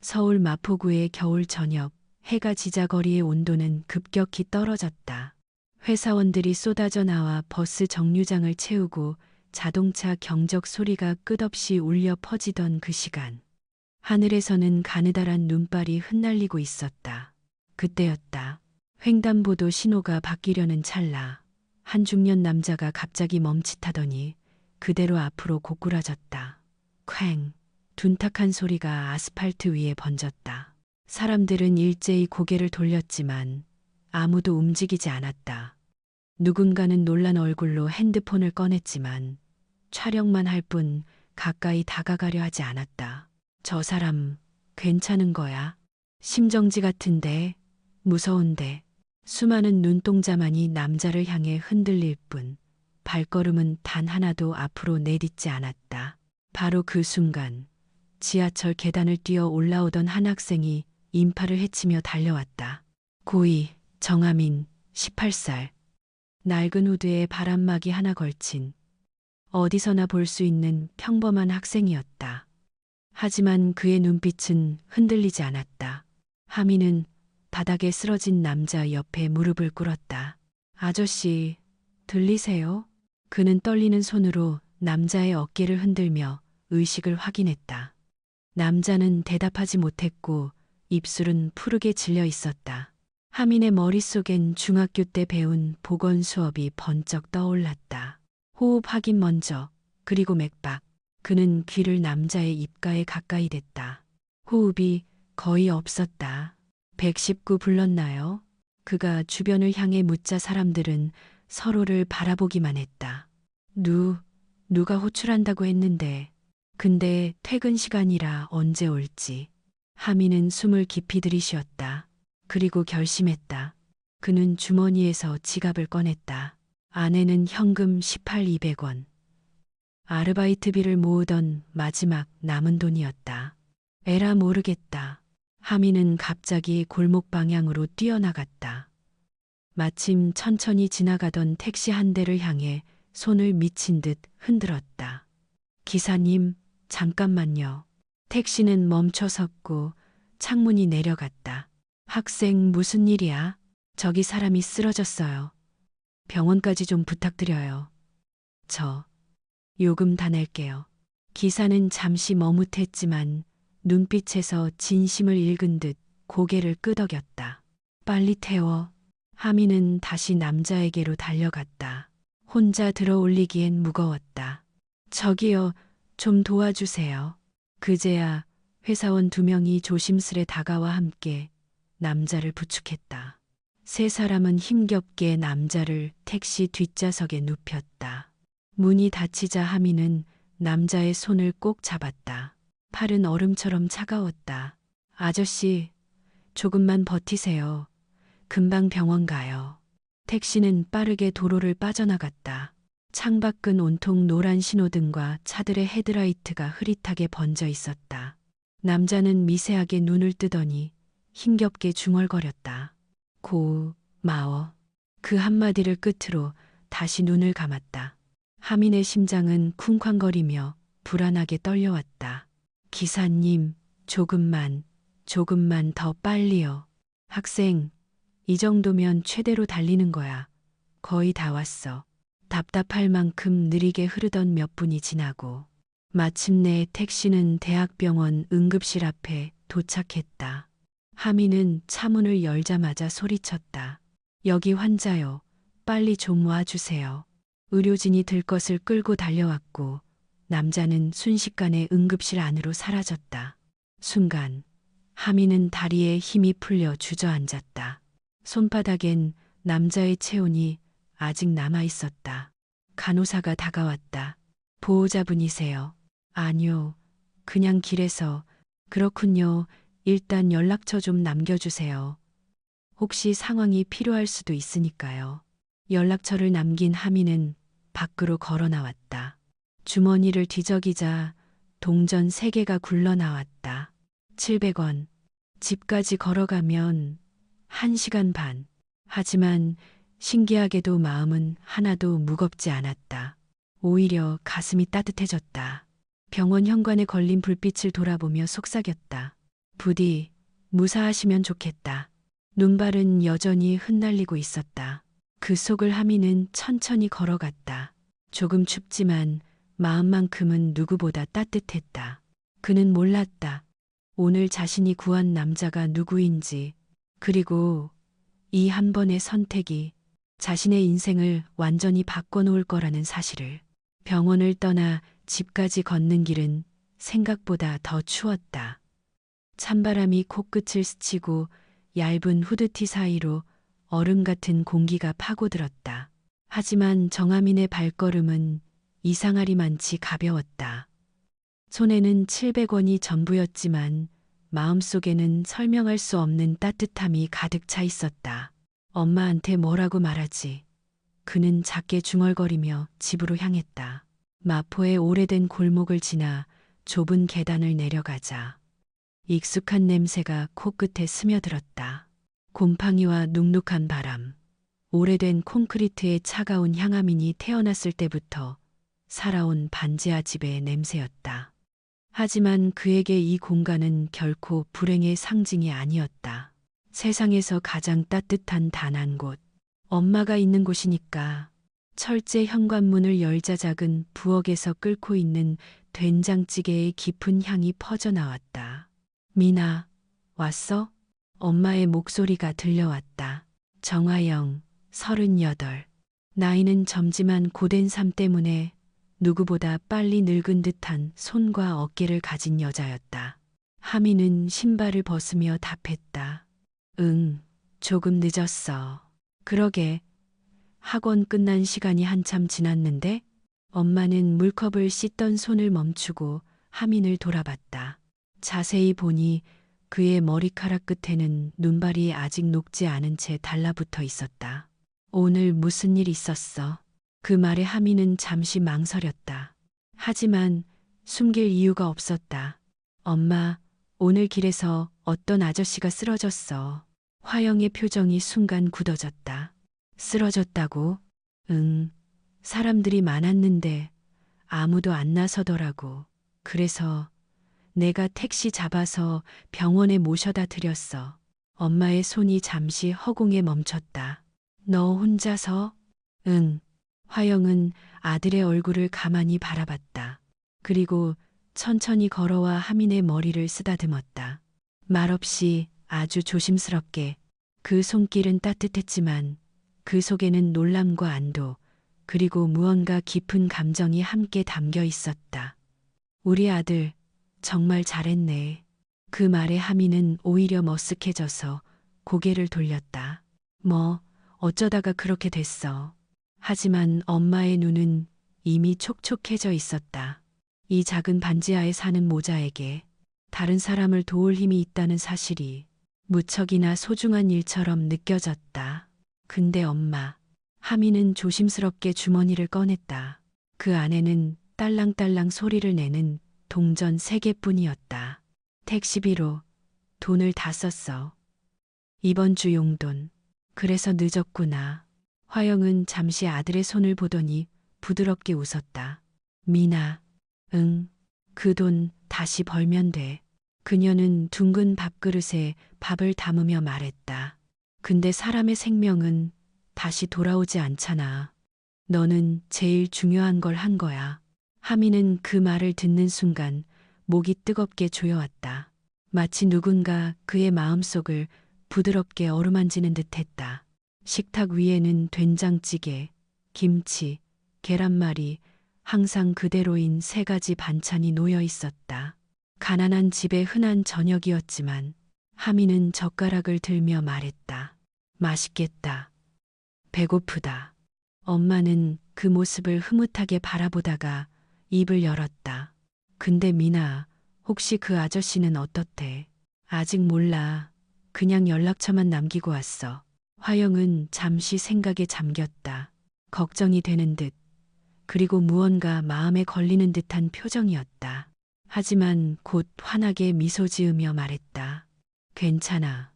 서울 마포구의 겨울 저녁, 해가 지자 거리의 온도는 급격히 떨어졌다. 회사원들이 쏟아져 나와 버스 정류장을 채우고 자동차 경적 소리가 끝없이 울려 퍼지던 그 시간. 하늘에서는 가느다란 눈발이 흩날리고 있었다. 그때였다. 횡단보도 신호가 바뀌려는 찰나 한 중년 남자가 갑자기 멈칫하더니 그대로 앞으로 고꾸라졌다. 쾅! 둔탁한 소리가 아스팔트 위에 번졌다. 사람들은 일제히 고개를 돌렸지만 아무도 움직이지 않았다. 누군가는 놀란 얼굴로 핸드폰을 꺼냈지만 촬영만 할 뿐 가까이 다가가려 하지 않았다. 저 사람 괜찮은 거야? 심정지 같은데, 무서운데. 수많은 눈동자만이 남자를 향해 흔들릴 뿐 발걸음은 단 하나도 앞으로 내딛지 않았다. 바로 그 순간 지하철 계단을 뛰어 올라오던 한 학생이 인파를 헤치며 달려왔다. 고2 정아민 18살. 낡은 후드에 바람막이 하나 걸친 어디서나 볼 수 있는 평범한 학생이었다. 하지만 그의 눈빛은 흔들리지 않았다. 하민은 바닥에 쓰러진 남자 옆에 무릎을 꿇었다. 아저씨, 들리세요? 그는 떨리는 손으로 남자의 어깨를 흔들며 의식을 확인했다. 남자는 대답하지 못했고 입술은 푸르게 질려 있었다. 하민의 머릿속엔 중학교 때 배운 보건 수업이 번쩍 떠올랐다. 호흡 확인 먼저, 그리고 맥박. 그는 귀를 남자의 입가에 가까이 댔다. 호흡이 거의 없었다. 119 불렀나요? 그가 주변을 향해 묻자 사람들은 서로를 바라보기만 했다. 누가 호출한다고 했는데. 근데 퇴근 시간이라 언제 올지. 하민은 숨을 깊이 들이쉬었다. 그리고 결심했다. 그는 주머니에서 지갑을 꺼냈다. 안에는 현금 18,200원. 아르바이트비를 모으던 마지막 남은 돈이었다. 에라 모르겠다. 하민은 갑자기 골목 방향으로 뛰어나갔다. 마침 천천히 지나가던 택시 한 대를 향해 손을 미친 듯 흔들었다. 기사님, 잠깐만요. 택시는 멈춰 섰고 창문이 내려갔다. 학생, 무슨 일이야? 저기 사람이 쓰러졌어요. 병원까지 좀 부탁드려요. 저 요금 다 낼게요. 기사는 잠시 머뭇했지만 눈빛에서 진심을 읽은 듯 고개를 끄덕였다. 빨리 태워. 하민은 다시 남자에게로 달려갔다. 혼자 들어 올리기엔 무거웠다. 저기요, 좀 도와주세요. 그제야 회사원 2명이 조심스레 다가와 함께 남자를 부축했다. 세 사람은 힘겹게 남자를 택시 뒷좌석에 눕혔다. 문이 닫히자 하민은 남자의 손을 꼭 잡았다. 팔은 얼음처럼 차가웠다. 아저씨, 조금만 버티세요. 금방 병원 가요. 택시는 빠르게 도로를 빠져나갔다. 창밖은 온통 노란 신호등과 차들의 헤드라이트가 흐릿하게 번져 있었다. 남자는 미세하게 눈을 뜨더니 힘겹게 중얼거렸다. 고마워. 그 한마디를 끝으로 다시 눈을 감았다. 하민의 심장은 쿵쾅거리며 불안하게 떨려왔다. 기사님, 조금만 더 빨리요. 학생, 이 정도면 최대로 달리는 거야. 거의 다 왔어. 답답할 만큼 느리게 흐르던 몇 분이 지나고 마침내 택시는 대학병원 응급실 앞에 도착했다. 하민은 차문을 열자마자 소리쳤다. 여기 환자요. 빨리 좀 와주세요. 의료진이 들것을 끌고 달려왔고 남자는 순식간에 응급실 안으로 사라졌다. 순간 하민은 다리에 힘이 풀려 주저앉았다. 손바닥엔 남자의 체온이 아직 남아 있었다. 간호사가 다가왔다. 보호자분이세요? 아니요. 그냥 길에서. 그렇군요. 일단 연락처 좀 남겨주세요. 혹시 상황이 필요할 수도 있으니까요. 연락처를 남긴 하민은 밖으로 걸어 나왔다. 주머니를 뒤적이자 동전 3개가 굴러 나왔다. 700원. 집까지 걸어가면 1시간 반. 하지만 신기하게도 마음은 하나도 무겁지 않았다. 오히려 가슴이 따뜻해졌다. 병원 현관에 걸린 불빛을 돌아보며 속삭였다. 부디 무사하시면 좋겠다. 눈발은 여전히 흩날리고 있었다. 그 속을 하미는 천천히 걸어갔다. 조금 춥지만 마음만큼은 누구보다 따뜻했다. 그는 몰랐다. 오늘 자신이 구한 남자가 누구인지, 그리고 이 한 번의 선택이 자신의 인생을 완전히 바꿔놓을 거라는 사실을. 병원을 떠나 집까지 걷는 길은 생각보다 더 추웠다. 찬바람이 코끝을 스치고 얇은 후드티 사이로 얼음 같은 공기가 파고들었다. 하지만 정아민의 발걸음은 이상하리만치 가벼웠다. 손에는 700원이 전부였지만 마음속에는 설명할 수 없는 따뜻함이 가득 차 있었다. 엄마한테 뭐라고 말하지? 그는 작게 중얼거리며 집으로 향했다. 마포의 오래된 골목을 지나 좁은 계단을 내려가자 익숙한 냄새가 코끝에 스며들었다. 곰팡이와 눅눅한 바람, 오래된 콘크리트의 차가운 향아민이 태어났을 때부터 살아온 반지하 집의 냄새였다. 하지만 그에게 이 공간은 결코 불행의 상징이 아니었다. 세상에서 가장 따뜻한 단 한 곳, 엄마가 있는 곳이니까. 철제 현관문을 열자 작은 부엌에서 끓고 있는 된장찌개의 깊은 향이 퍼져나왔다. 미나, 왔어? 엄마의 목소리가 들려왔다. 정화영, 38. 나이는 젊지만 고된 삶 때문에 누구보다 빨리 늙은 듯한 손과 어깨를 가진 여자였다. 하미는 신발을 벗으며 답했다. 응, 조금 늦었어. 그러게, 학원 끝난 시간이 한참 지났는데? 엄마는 물컵을 씻던 손을 멈추고 하민을 돌아봤다. 자세히 보니 그의 머리카락 끝에는 눈발이 아직 녹지 않은 채 달라붙어 있었다. 오늘 무슨 일 있었어? 그 말에 하민은 잠시 망설였다. 하지만 숨길 이유가 없었다. 엄마, 오늘 길에서 어떤 아저씨가 쓰러졌어. 화영의 표정이 순간 굳어졌다. 쓰러졌다고? 응, 사람들이 많았는데 아무도 안 나서더라고. 그래서 내가 택시 잡아서 병원에 모셔다 드렸어. 엄마의 손이 잠시 허공에 멈췄다. 너 혼자서? 응. 화영은 아들의 얼굴을 가만히 바라봤다. 그리고 천천히 걸어와 하민의 머리를 쓰다듬었다. 말없이 아주 조심스럽게. 그 손길은 따뜻했지만 그 속에는 놀람과 안도, 그리고 무언가 깊은 감정이 함께 담겨 있었다. 우리 아들, 정말 잘했네. 그 말에 하민은 오히려 머쓱해져서 고개를 돌렸다. 뭐, 어쩌다가 그렇게 됐어. 하지만 엄마의 눈은 이미 촉촉해져 있었다. 이 작은 반지하에 사는 모자에게 다른 사람을 도울 힘이 있다는 사실이 무척이나 소중한 일처럼 느껴졌다. 근데 엄마, 하민은 조심스럽게 주머니를 꺼냈다. 그 안에는 딸랑딸랑 소리를 내는 동전 3개뿐이었다. 택시비로 돈을 다 썼어. 이번 주 용돈. 그래서 늦었구나. 화영은 잠시 아들의 손을 보더니 부드럽게 웃었다. 미나, 응, 그 돈 다시 벌면 돼. 그녀는 둥근 밥그릇에 밥을 담으며 말했다. 근데 사람의 생명은 다시 돌아오지 않잖아. 너는 제일 중요한 걸 한 거야. 하미는 그 말을 듣는 순간 목이 뜨겁게 조여왔다. 마치 누군가 그의 마음속을 부드럽게 어루만지는 듯했다. 식탁 위에는 된장찌개, 김치, 계란말이, 항상 그대로인 3가지 반찬이 놓여 있었다. 가난한 집의 흔한 저녁이었지만 하미는 젓가락을 들며 말했다. 맛있겠다. 배고프다. 엄마는 그 모습을 흐뭇하게 바라보다가 입을 열었다. 근데 미나, 혹시 그 아저씨는 어떻대? 아직 몰라. 그냥 연락처만 남기고 왔어. 화영은 잠시 생각에 잠겼다. 걱정이 되는 듯, 그리고 무언가 마음에 걸리는 듯한 표정이었다. 하지만 곧 환하게 미소 지으며 말했다. 괜찮아.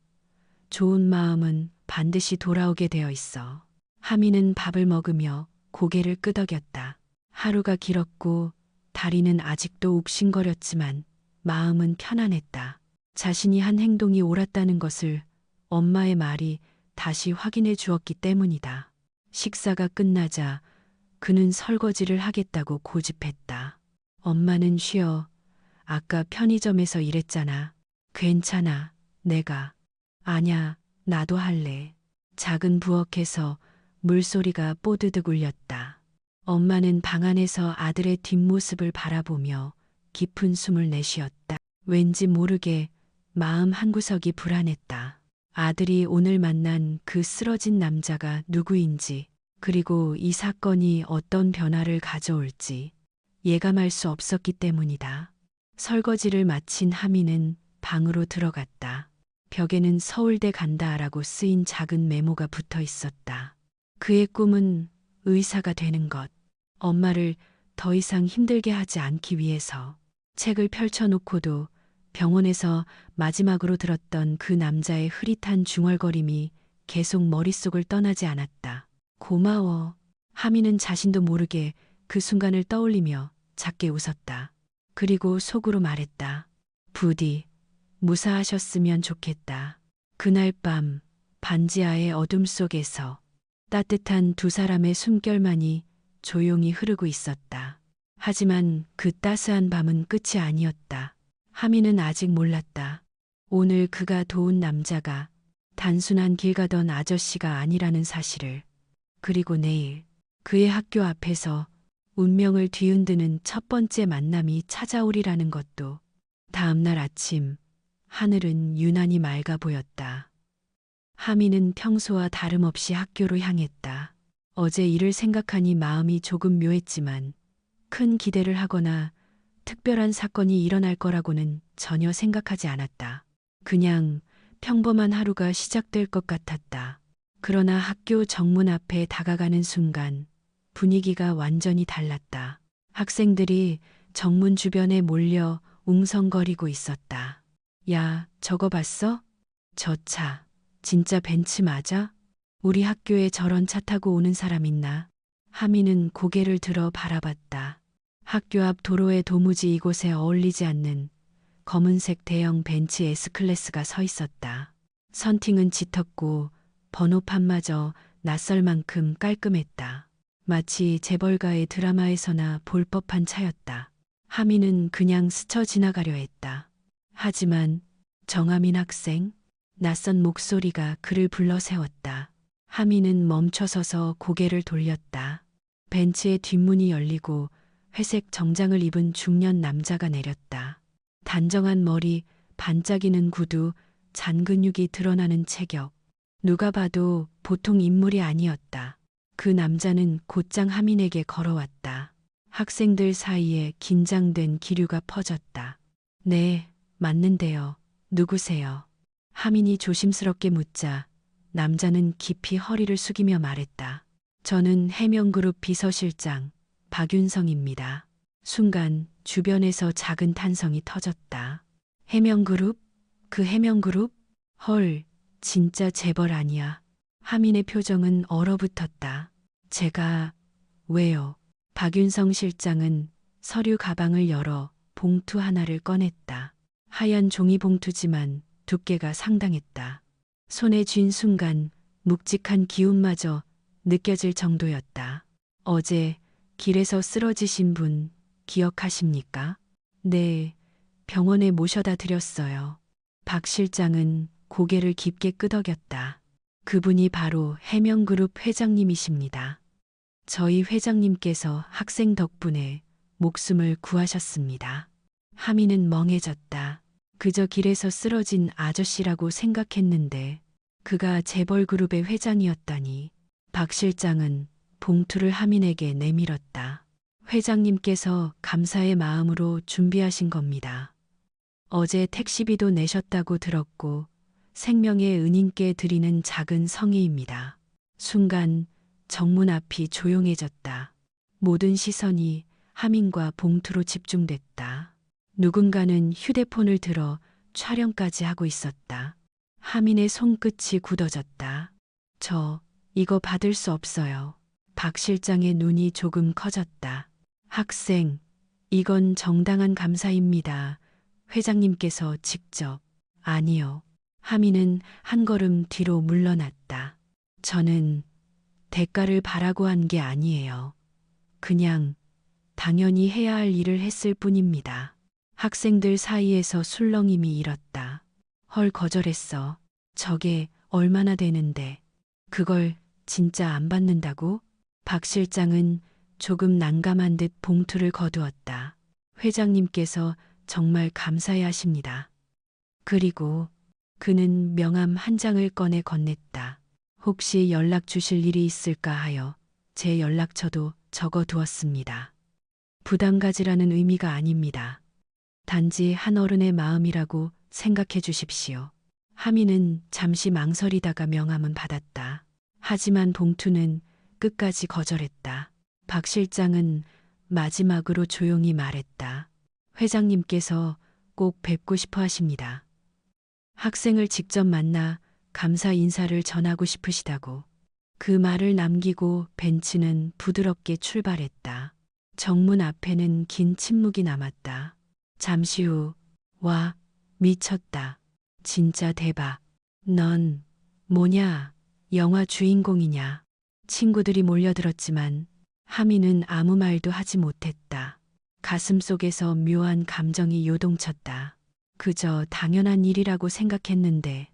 좋은 마음은 반드시 돌아오게 되어 있어. 하미는 밥을 먹으며 고개를 끄덕였다. 하루가 길었고 다리는 아직도 욱신거렸지만 마음은 편안했다. 자신이 한 행동이 옳았다는 것을 엄마의 말이 다시 확인해 주었기 때문이다. 식사가 끝나자 그는 설거지를 하겠다고 고집했다. 엄마는 쉬어. 아까 편의점에서 일했잖아. 괜찮아. 내가. 아냐, 나도 할래. 작은 부엌에서 물소리가 뽀드득 울렸다. 엄마는 방 안에서 아들의 뒷모습을 바라보며 깊은 숨을 내쉬었다. 왠지 모르게 마음 한구석이 불안했다. 아들이 오늘 만난 그 쓰러진 남자가 누구인지, 그리고 이 사건이 어떤 변화를 가져올지 예감할 수 없었기 때문이다. 설거지를 마친 하미는 방으로 들어갔다. 벽에는 서울대 간다라고 쓰인 작은 메모가 붙어 있었다. 그의 꿈은 의사가 되는 것. 엄마를 더 이상 힘들게 하지 않기 위해서. 책을 펼쳐놓고도 병원에서 마지막으로 들었던 그 남자의 흐릿한 중얼거림이 계속 머릿속을 떠나지 않았다. 고마워. 하미는 자신도 모르게 그 순간을 떠올리며 작게 웃었다. 그리고 속으로 말했다. 부디 무사하셨으면 좋겠다. 그날 밤 반지하의 어둠 속에서 따뜻한 두 사람의 숨결만이 조용히 흐르고 있었다. 하지만 그 따스한 밤은 끝이 아니었다. 하미는 아직 몰랐다. 오늘 그가 도운 남자가 단순한 길 가던 아저씨가 아니라는 사실을. 그리고 내일 그의 학교 앞에서 운명을 뒤흔드는 첫 번째 만남이 찾아오리라는 것도. 다음 날 아침 하늘은 유난히 맑아 보였다. 하미는 평소와 다름없이 학교로 향했다. 어제 일을 생각하니 마음이 조금 묘했지만 큰 기대를 하거나 특별한 사건이 일어날 거라고는 전혀 생각하지 않았다. 그냥 평범한 하루가 시작될 것 같았다. 그러나 학교 정문 앞에 다가가는 순간 분위기가 완전히 달랐다. 학생들이 정문 주변에 몰려 웅성거리고 있었다. 야, 저거 봤어? 저 차, 진짜 벤츠 맞아? 우리 학교에 저런 차 타고 오는 사람 있나? 하미는 고개를 들어 바라봤다. 학교 앞 도로에 도무지 이곳에 어울리지 않는 검은색 대형 벤츠 S클래스가 서 있었다. 선팅은 짙었고 번호판마저 낯설 만큼 깔끔했다. 마치 재벌가의 드라마에서나 볼 법한 차였다. 하미는 그냥 스쳐 지나가려 했다. 하지만 정하민 학생, 낯선 목소리가 그를 불러세웠다. 하미는 멈춰서서 고개를 돌렸다. 벤츠의 뒷문이 열리고 회색 정장을 입은 중년 남자가 내렸다. 단정한 머리, 반짝이는 구두, 잔근육이 드러나는 체격. 누가 봐도 보통 인물이 아니었다. 그 남자는 곧장 하민에게 걸어왔다. 학생들 사이에 긴장된 기류가 퍼졌다. 네, 맞는데요. 누구세요? 하민이 조심스럽게 묻자 남자는 깊이 허리를 숙이며 말했다. 저는 해명그룹 비서실장 박윤성입니다. 순간 주변에서 작은 탄성이 터졌다. 해명그룹? 그 해명그룹? 헐, 진짜 재벌 아니야. 하민의 표정은 얼어붙었다. 제가, 왜요? 박윤성 실장은 서류 가방을 열어 봉투 하나를 꺼냈다. 하얀 종이 봉투지만 두께가 상당했다. 손에 쥔 순간 묵직한 기운마저 느껴질 정도였다. 어제 길에서 쓰러지신 분 기억하십니까? 네, 병원에 모셔다 드렸어요. 박 실장은 고개를 깊게 끄덕였다. 그분이 바로 해명그룹 회장님이십니다. 저희 회장님께서 학생 덕분에 목숨을 구하셨습니다. 하미는 멍해졌다. 그저 길에서 쓰러진 아저씨라고 생각했는데 그가 재벌그룹의 회장이었다니. 박 실장은 봉투를 하민에게 내밀었다. 회장님께서 감사의 마음으로 준비하신 겁니다. 어제 택시비도 내셨다고 들었고 생명의 은인께 드리는 작은 성의입니다. 순간 정문 앞이 조용해졌다. 모든 시선이 하민과 봉투로 집중됐다. 누군가는 휴대폰을 들어 촬영까지 하고 있었다. 하민의 손끝이 굳어졌다. 저 이거 받을 수 없어요. 박 실장의 눈이 조금 커졌다. 학생, 이건 정당한 감사입니다. 회장님께서 직접. 아니요. 하민은 한 걸음 뒤로 물러났다. 저는 대가를 바라고 한 게 아니에요. 그냥 당연히 해야 할 일을 했을 뿐입니다. 학생들 사이에서 술렁임이 일었다. 헐, 거절했어. 저게 얼마나 되는데. 그걸 진짜 안 받는다고? 박 실장은 조금 난감한 듯 봉투를 거두었다. 회장님께서 정말 감사해 하십니다. 그리고 그는 명함 한 장을 꺼내 건넸다. 혹시 연락 주실 일이 있을까 하여 제 연락처도 적어 두었습니다. 부담 가지라는 의미가 아닙니다. 단지 한 어른의 마음이라고 생각해 주십시오. 하민은 잠시 망설이다가 명함은 받았다. 하지만 봉투는 끝까지 거절했다. 박 실장은 마지막으로 조용히 말했다. 회장님께서 꼭 뵙고 싶어 하십니다. 학생을 직접 만나 감사 인사를 전하고 싶으시다고. 그 말을 남기고 벤츠는 부드럽게 출발했다. 정문 앞에는 긴 침묵이 남았다. 잠시 후, 와, 미쳤다. 진짜 대박. 넌 뭐냐? 영화 주인공이냐? 친구들이 몰려들었지만 하민은 아무 말도 하지 못했다. 가슴 속에서 묘한 감정이 요동쳤다. 그저 당연한 일이라고 생각했는데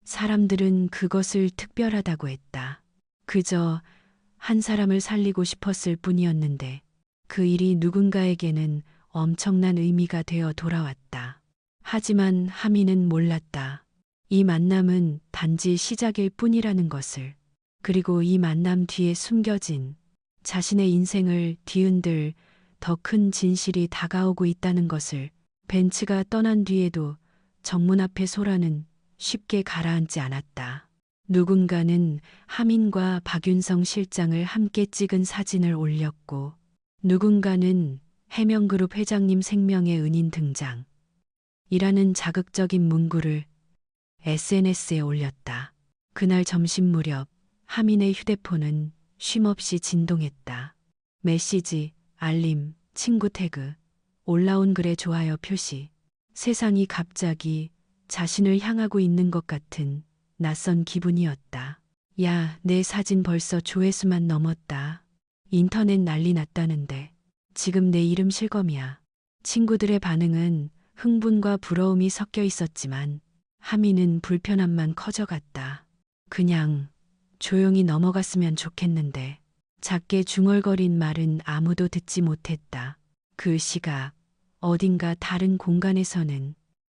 사람들은 그것을 특별하다고 했다. 그저 한 사람을 살리고 싶었을 뿐이었는데 그 일이 누군가에게는 엄청난 의미가 되어 돌아왔다. 하지만 하민은 몰랐다. 이 만남은 단지 시작일 뿐이라는 것을. 그리고 이 만남 뒤에 숨겨진 자신의 인생을 뒤흔들 더 큰 진실이 다가오고 있다는 것을. 벤츠가 떠난 뒤에도 정문 앞의 소라는 쉽게 가라앉지 않았다. 누군가는 하민과 박윤성 실장을 함께 찍은 사진을 올렸고 누군가는 해명그룹 회장님 생명의 은인 등장. 이라는 자극적인 문구를 SNS에 올렸다. 그날 점심 무렵 하민의 휴대폰은 쉼없이 진동했다. 메시지, 알림, 친구 태그, 올라온 글에 좋아요 표시. 세상이 갑자기 자신을 향하고 있는 것 같은 낯선 기분이었다. 야, 내 사진 벌써 조회수만 넘었다. 인터넷 난리 났다는데 지금 내 이름 실검이야. 친구들의 반응은 흥분과 부러움이 섞여 있었지만 하민은 불편함만 커져갔다. 그냥 조용히 넘어갔으면 좋겠는데. 작게 중얼거린 말은 아무도 듣지 못했다. 그 시각 어딘가 다른 공간에서는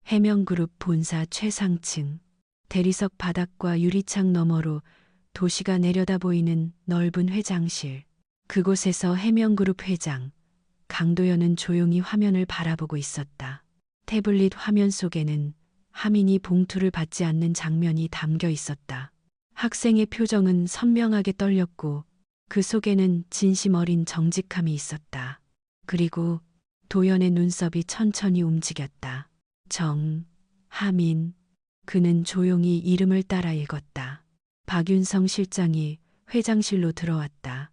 해명그룹 본사 최상층 대리석 바닥과 유리창 너머로 도시가 내려다 보이는 넓은 회장실. 그곳에서 해명그룹 회장 강도연은 조용히 화면을 바라보고 있었다. 태블릿 화면 속에는 하민이 봉투를 받지 않는 장면이 담겨 있었다. 학생의 표정은 선명하게 떨렸고 그 속에는 진심 어린 정직함이 있었다. 그리고 도연의 눈썹이 천천히 움직였다. 하민. 그는 조용히 이름을 따라 읽었다. 박윤성 실장이 회장실로 들어왔다.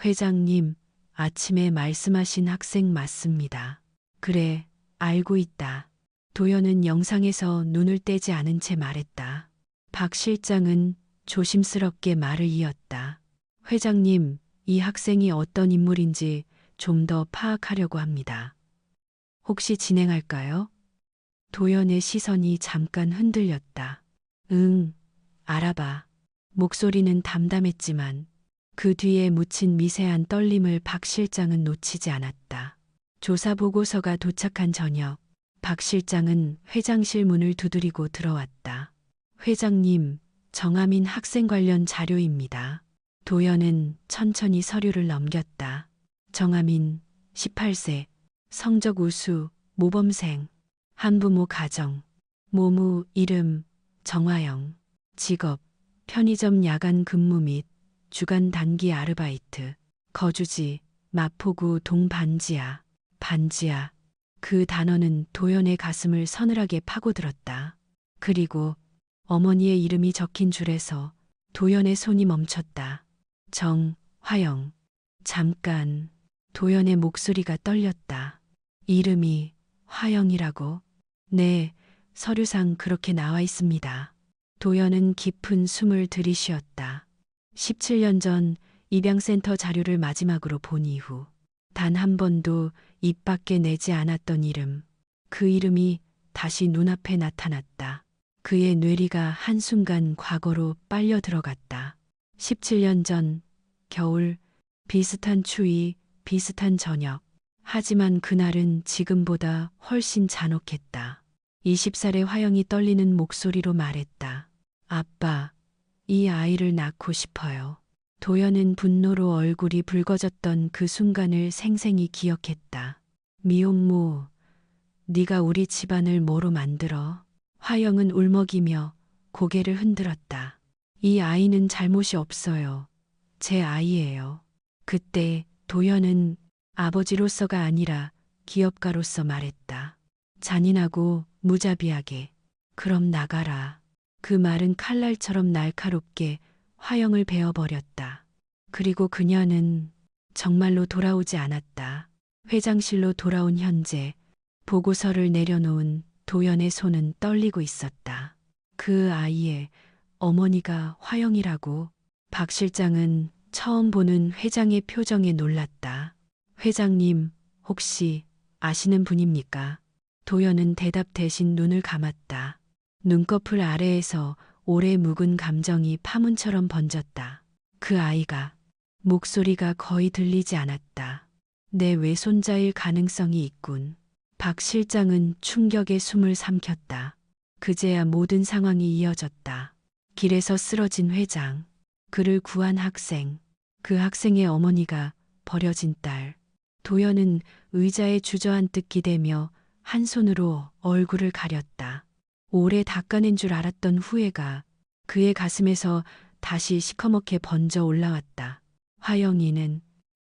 회장님, 아침에 말씀하신 학생 맞습니다. 그래, 알고 있다. 도연은 영상에서 눈을 떼지 않은 채 말했다. 박 실장은 조심스럽게 말을 이었다. 회장님, 이 학생이 어떤 인물인지 좀 더 파악하려고 합니다. 혹시 진행할까요? 도연의 시선이 잠깐 흔들렸다. 응, 알아봐. 목소리는 담담했지만 그 뒤에 묻힌 미세한 떨림을 박 실장은 놓치지 않았다. 조사 보고서가 도착한 저녁, 박 실장은 회장실 문을 두드리고 들어왔다. 회장님, 정하민 학생 관련 자료입니다. 도연은 천천히 서류를 넘겼다. 정하민, 18세, 성적 우수, 모범생, 한부모 가정, 모무 이름, 정화영, 직업, 편의점 야간 근무 및 주간 단기 아르바이트, 거주지, 마포구 동반지하, 반지하. 그 단어는 도연의 가슴을 서늘하게 파고들었다. 그리고 어머니의 이름이 적힌 줄에서 도연의 손이 멈췄다. 정화영. 잠깐 도연의 목소리가 떨렸다. 이름이 화영이라고? 네, 서류상 그렇게 나와 있습니다. 도연은 깊은 숨을 들이쉬었다. 17년 전 입양센터 자료를 마지막으로 본 이후 단 한 번도 입 밖에 내지 않았던 이름. 그 이름이 다시 눈앞에 나타났다. 그의 뇌리가 한순간 과거로 빨려 들어갔다. 17년 전 겨울, 비슷한 추위, 비슷한 저녁. 하지만 그날은 지금보다 훨씬 잔혹했다. 20살의 화영이 떨리는 목소리로 말했다. 아빠, 이 아이를 낳고 싶어요. 도연은 분노로 얼굴이 붉어졌던 그 순간을 생생히 기억했다. 미혼모, 네가 우리 집안을 뭐로 만들어? 화영은 울먹이며 고개를 흔들었다. 이 아이는 잘못이 없어요. 제 아이예요. 그때 도연은 아버지로서가 아니라 기업가로서 말했다. 잔인하고 무자비하게. 그럼 나가라. 그 말은 칼날처럼 날카롭게 화영을 베어버렸다. 그리고 그녀는 정말로 돌아오지 않았다. 회장실로 돌아온 현재 보고서를 내려놓은 도연의 손은 떨리고 있었다. 그 아이의 어머니가 화영이라고. 박 실장은 처음 보는 회장의 표정에 놀랐다. 회장님, 혹시 아시는 분입니까? 도연은 대답 대신 눈을 감았다. 눈꺼풀 아래에서 오래 묵은 감정이 파문처럼 번졌다. 그 아이가. 목소리가 거의 들리지 않았다. 내 외손자일 가능성이 있군. 박 실장은 충격에 숨을 삼켰다. 그제야 모든 상황이 이어졌다. 길에서 쓰러진 회장, 그를 구한 학생, 그 학생의 어머니가 버려진 딸. 도연은 의자에 주저앉듯 기대며 한 손으로 얼굴을 가렸다. 오래 닦아낸 줄 알았던 후회가 그의 가슴에서 다시 시커멓게 번져 올라왔다. 화영이는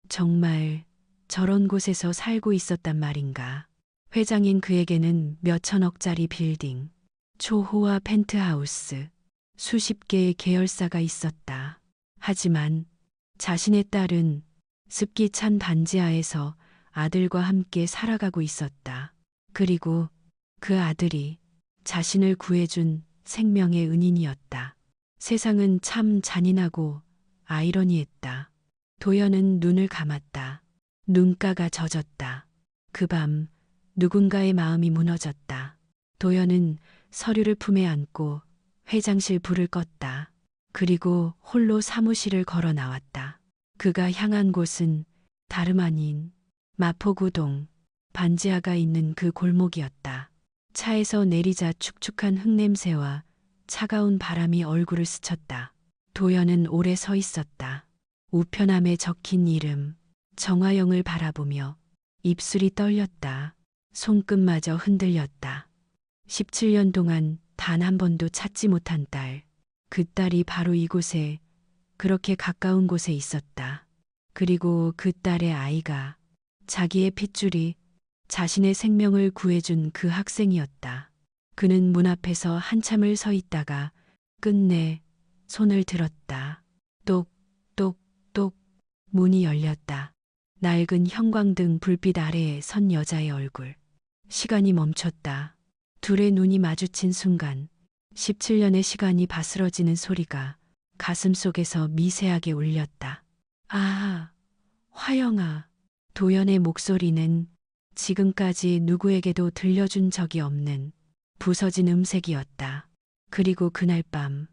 정말 저런 곳에서 살고 있었단 말인가. 회장인 그에게는 몇천억짜리 빌딩, 초호화 펜트하우스, 수십 개의 계열사가 있었다. 하지만 자신의 딸은 습기 찬 반지하에서 아들과 함께 살아가고 있었다. 그리고 그 아들이 자신을 구해준 생명의 은인이었다. 세상은 참 잔인하고 아이러니했다. 도연은 눈을 감았다. 눈가가 젖었다. 그 밤 누군가의 마음이 무너졌다. 도연은 서류를 품에 안고 회장실 불을 껐다. 그리고 홀로 사무실을 걸어 나왔다. 그가 향한 곳은 다름 아닌 마포구동 반지하가 있는 그 골목이었다. 차에서 내리자 축축한 흙냄새와 차가운 바람이 얼굴을 스쳤다. 도연은 오래 서 있었다. 우편함에 적힌 이름, 정화영을 바라보며 입술이 떨렸다. 손끝마저 흔들렸다. 17년 동안 단 한 번도 찾지 못한 딸. 그 딸이 바로 이곳에, 그렇게 가까운 곳에 있었다. 그리고 그 딸의 아이가 자기의 핏줄이 자신의 생명을 구해준 그 학생이었다. 그는 문 앞에서 한참을 서 있다가 끝내 손을 들었다. 똑, 똑, 똑. 문이 열렸다. 낡은 형광등 불빛 아래에 선 여자의 얼굴. 시간이 멈췄다. 둘의 눈이 마주친 순간 17년의 시간이 바스러지는 소리가 가슴 속에서 미세하게 울렸다. 아, 화영아. 도연의 목소리는 지금까지 누구에게도 들려준 적이 없는 부서진 음색이었다. 그리고 그날 밤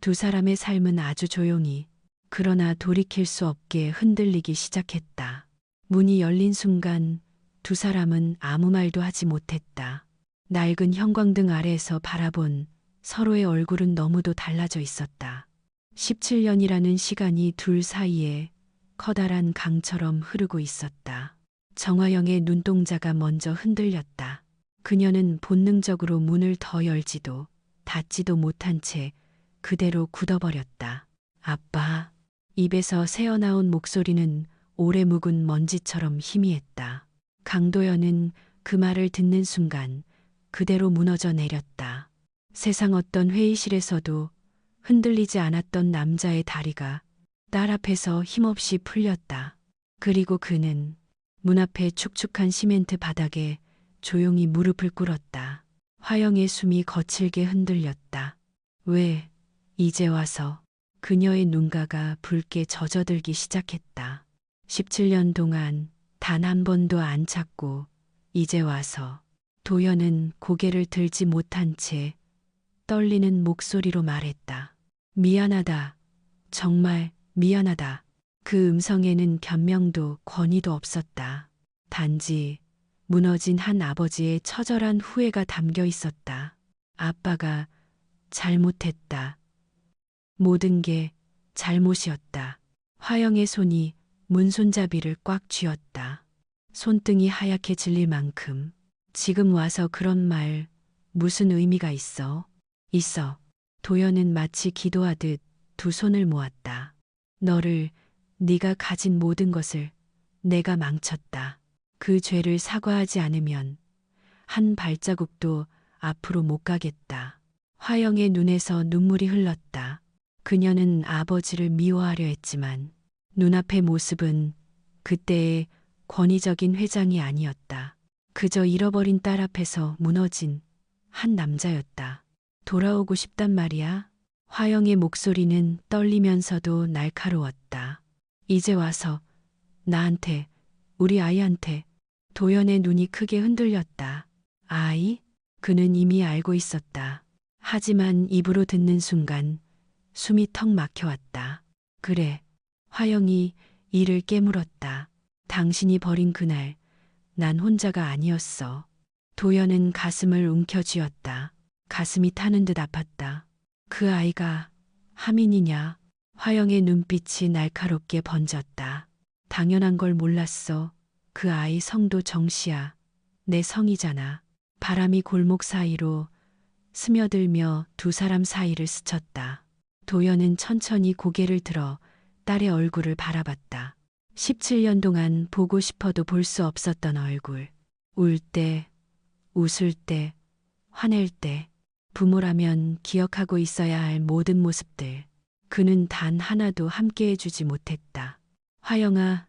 두 사람의 삶은 아주 조용히, 그러나 돌이킬 수 없게 흔들리기 시작했다. 문이 열린 순간 두 사람은 아무 말도 하지 못했다. 낡은 형광등 아래에서 바라본 서로의 얼굴은 너무도 달라져 있었다. 17년이라는 시간이 둘 사이에 커다란 강처럼 흐르고 있었다. 정화영의 눈동자가 먼저 흔들렸다. 그녀는 본능적으로 문을 더 열지도 닫지도 못한 채 그대로 굳어버렸다. 아빠. 입에서 새어나온 목소리는 오래 묵은 먼지처럼 희미했다. 강도연은 그 말을 듣는 순간 그대로 무너져 내렸다. 세상 어떤 회의실에서도 흔들리지 않았던 남자의 다리가 딸 앞에서 힘없이 풀렸다. 그리고 그는 문 앞에 축축한 시멘트 바닥에 조용히 무릎을 꿇었다. 화영의 숨이 거칠게 흔들렸다. 왜, 이제 와서? 그녀의 눈가가 붉게 젖어들기 시작했다. 17년 동안 단 한 번도 안 찾고 이제 와서. 도연은 고개를 들지 못한 채 떨리는 목소리로 말했다. 미안하다. 정말 미안하다. 그 음성에는 변명도 권위도 없었다. 단지 무너진 한 아버지의 처절한 후회가 담겨 있었다. 아빠가 잘못했다. 모든 게 잘못이었다. 화영의 손이 문손잡이를 꽉 쥐었다. 손등이 하얗게 질릴 만큼. 지금 와서 그런 말 무슨 의미가 있어? 있어. 도연은 마치 기도하듯 두 손을 모았다. 너를, 네가 가진 모든 것을 내가 망쳤다. 그 죄를 사과하지 않으면 한 발자국도 앞으로 못 가겠다. 화영의 눈에서 눈물이 흘렀다. 그녀는 아버지를 미워하려 했지만 눈앞의 모습은 그때의 권위적인 회장이 아니었다. 그저 잃어버린 딸 앞에서 무너진 한 남자였다. 돌아오고 싶단 말이야. 화영의 목소리는 떨리면서도 날카로웠다. 이제 와서 나한테, 우리 아이한테. 도연의 눈이 크게 흔들렸다. 아이? 그는 이미 알고 있었다. 하지만 입으로 듣는 순간 숨이 턱 막혀왔다. 그래. 화영이 이를 깨물었다. 당신이 버린 그날 난 혼자가 아니었어. 도연은 가슴을 움켜쥐었다. 가슴이 타는 듯 아팠다. 그 아이가 하민이냐? 화영의 눈빛이 날카롭게 번졌다. 당연한 걸 몰랐어. 그 아이 성도 정씨야. 내 성이잖아. 바람이 골목 사이로 스며들며 두 사람 사이를 스쳤다. 도연은 천천히 고개를 들어 딸의 얼굴을 바라봤다. 17년 동안 보고 싶어도 볼 수 없었던 얼굴. 울 때, 웃을 때, 화낼 때, 부모라면 기억하고 있어야 할 모든 모습들. 그는 단 하나도 함께 해주지 못했다. 화영아,